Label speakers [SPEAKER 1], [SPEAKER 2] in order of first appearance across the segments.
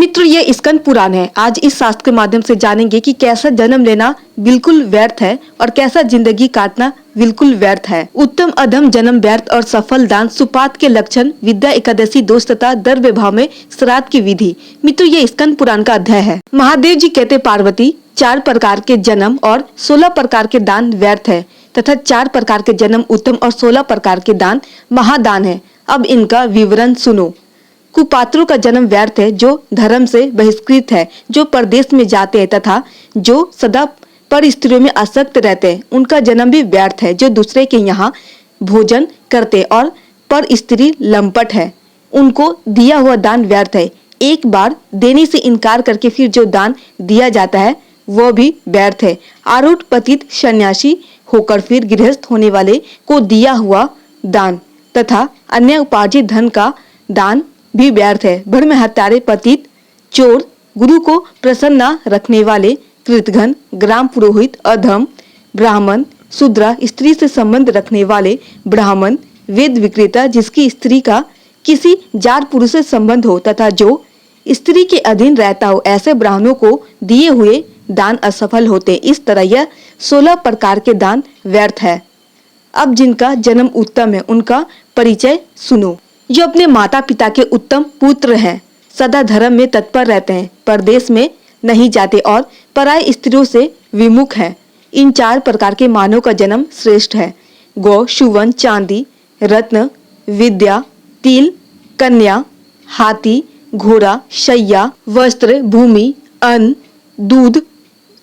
[SPEAKER 1] मित्र, ये स्कंद पुराण है। आज इस शास्त्र के माध्यम से जानेंगे कि कैसा जन्म लेना बिल्कुल व्यर्थ है और कैसा जिंदगी काटना बिल्कुल व्यर्थ है। उत्तम अधम जन्म व्यर्थ और सफल दान सुपात के लक्षण, विद्या एकादशी दोष तथा द्रव्य भाव में श्राद्ध की विधि। मित्र, ये स्कंद पुराण का अध्याय है। महादेव जी कहते पार्वती 4 प्रकार के जन्म और 16 प्रकार के दान व्यर्थ है तथा 4 प्रकार के जन्म उत्तम और 16 प्रकार के दान महादान है। अब इनका विवरण सुनो। कुपात्रों का जन्म व्यर्थ है, जो धर्म से बहिष्कृत है, जो परदेश में जाते हैं तथा जो सदा पर स्त्रियों में आसक्त रहते हैं, उनका जन्म भी व्यर्थ है। जो दूसरे के यहाँ भोजन करते और पर स्त्री लंपट है, उनको दिया हुआ दान व्यर्थ है। एक बार देने से इनकार करके फिर जो दान दिया जाता है वह भी व्यर्थ है। आरूढ़ पतित सन्यासी होकर फिर गृहस्थ होने वाले को दिया हुआ दान तथा अन्य उपार्जित धन का दान भी व्यर्थ है। भ्रम हत्यारे, पतित, चोर, गुरु को प्रसन्न न रखने वाले, कृतघ्न, ग्राम पुरोहित, अधम, ब्राह्मण, शूद्र, स्त्री से संबंध रखने वाले ब्राह्मण, वेद विक्रेता जिसकी स्त्री का किसी जार पुरुष से संबंध हो तथा जो स्त्री के अधीन रहता हो, ऐसे ब्राह्मणों को दिए हुए दान असफल होते। इस तरह यह 16 प्रकार के दान व्यर्थ है। अब जिनका जन्म उत्तम है उनका परिचय सुनो। जो अपने माता पिता के उत्तम पुत्र हैं, सदा धर्म में तत्पर रहते हैं, परदेश में नहीं जाते और पराई स्त्रियों से विमुख हैं। इन 4 प्रकार के मानव का जन्म श्रेष्ठ है। गौ, सुवर्ण, चांदी, रत्न, विद्या, तिल, कन्या, हाथी, घोड़ा, शैया, वस्त्र, भूमि, अन्न, दूध,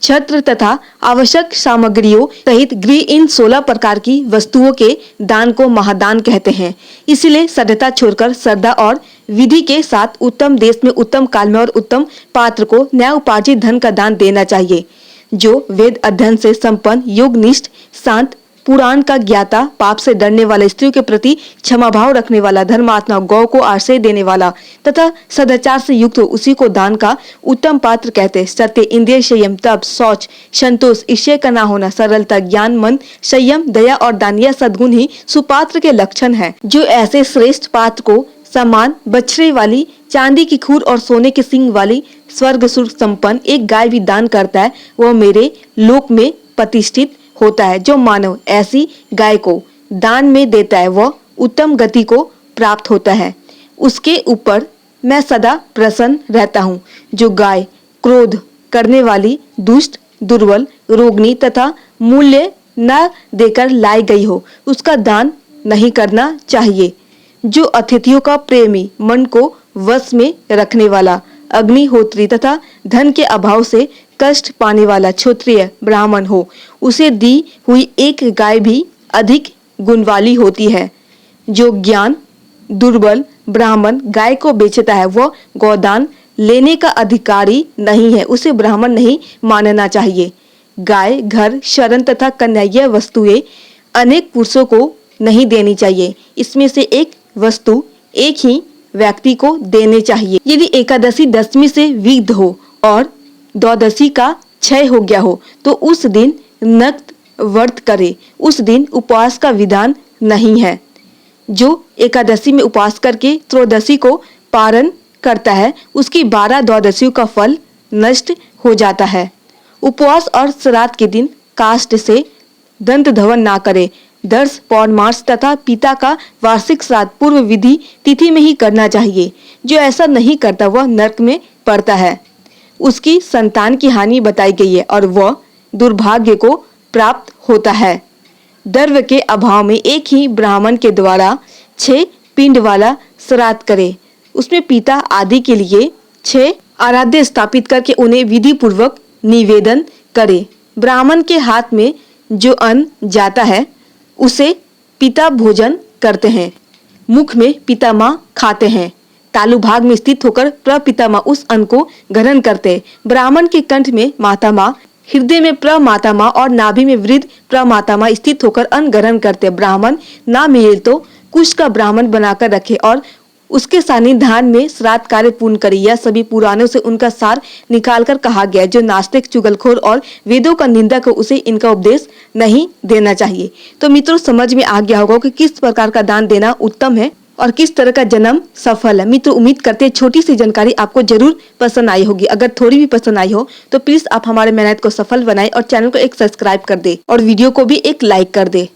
[SPEAKER 1] छत्र तथा आवश्यक सामग्रियों सहित गृह, इन 16 प्रकार की वस्तुओं के दान को महादान कहते हैं। इसलिए सभ्यता छोड़कर श्रद्धा और विधि के साथ उत्तम देश में, उत्तम काल में और उत्तम पात्र को न्याय उपार्जित धन का दान देना चाहिए। जो वेद अध्ययन से संपन्न, योगनिष्ठ, शांत, पुराण का ज्ञाता, पाप से डरने वाला, स्त्रियों के प्रति क्षमा भाव रखने वाला, धर्मात्मा, गौ को आश्रय देने वाला तथा सदाचार से युक्त हो, उसी को दान का उत्तम पात्र कहते हैं। सत्य, इंद्रिय संयम, तप, शौच, संतोष, ईर्ष्या का न होना, सरलता, ज्ञान, मन, संयम, दया और दान, यह सद्गुण ही सुपात्र के लक्षण है। जो ऐसे श्रेष्ठ पात्र को समान बछड़े वाली, चांदी की खूर और सोने के सिंग वाली, स्वर्ग सुर संपन्न एक गाय भी दान करता है, वह मेरे लोक में प्रतिष्ठित होता है। जो मानव ऐसी गाय को दान में देता है वह उत्तम गति को प्राप्त होता है। उसके ऊपर मैं सदा प्रसन्न रहता हूँ। जो गाय क्रोध करने वाली, दुष्ट, दुर्बल, रोगिणी तथा मूल्य न देकर लाई गई हो, उसका दान नहीं करना चाहिए। जो अतिथियों का प्रेमी, मन को वश में रखने वाला, अग्निहोत्री तथा धन के अभाव से कष्ट पाने वाला क्षत्रिय ब्राह्मण हो, उसे दी हुई एक गाय भी अधिक गुण वाली होती है। जो ज्ञान दुर्बल ब्राह्मण गाय को बेचता है वह गोदान लेने का अधिकारी नहीं है, उसे ब्राह्मण नहीं मानना चाहिए। गाय, घर, शरण तथा कन्या, यह वस्तुएं अनेक पुरुषों को नहीं देनी चाहिए। इसमें से एक वस्तु एक ही व्यक्ति को देने चाहिए। यदि एकादशी दशमी से विघ्न हो और द्वादशी का क्षय हो गया हो तो उस दिन नक्त व्रत करे। उस दिन उपवास का विधान नहीं है। जो एकादशी में उपवास करके त्रयोदशी को पारण करता है उसकी 12 द्वादशियों का फल नष्ट हो जाता है। उपवास और श्राद्ध के दिन काष्ठ से दंत धवन ना करे। दर्श, पौर्णमास तथा पिता का वार्षिक श्राद्ध पूर्व विधि तिथि में ही करना चाहिए। जो ऐसा नहीं करता वह नरक में पड़ता है। उसकी संतान की हानि बताई गई है और वह दुर्भाग्य को प्राप्त होता है। द्रव्य के अभाव में एक ही ब्राह्मण के द्वारा 6 पिंड वाला श्राद्ध करे। उसमें पिता आदि के लिए 6 आराध्य स्थापित करके उन्हें विधि पूर्वक निवेदन करे। ब्राह्मण के हाथ में जो अन्न जाता है उसे पिता भोजन करते हैं। मुख में पितामह खाते हैं। तालु भाग में स्थित होकर प्रपितामह उस अन्न को ग्रहण करते। ब्राह्मण के कंठ में मातामह, हृदय में प्रमातामह और नाभि में वृद्ध प्रमातामह स्थित होकर अन्न ग्रहण करते। ब्राह्मण ना मिले तो कुश का ब्राह्मण बनाकर रखे और उसके सानिध्यान में श्राद्ध कार्य पूर्ण करे। यह सभी पुराणों से उनका सार निकालकर कहा गया। जो नास्तिक, चुगलखोर और वेदों का निंदक हो उसे इनका उपदेश नहीं देना चाहिए। तो मित्रों, समझ में आ गया होगा कि किस प्रकार का दान देना उत्तम है और किस तरह का जन्म सफल है। मित्र, उम्मीद करते हैं छोटी सी जानकारी आपको जरूर पसंद आई होगी। अगर थोड़ी भी पसंद आई हो तो प्लीज आप हमारे मेहनत को सफल बनाएं और चैनल को एक सब्सक्राइब कर दे और वीडियो को भी एक लाइक कर दे।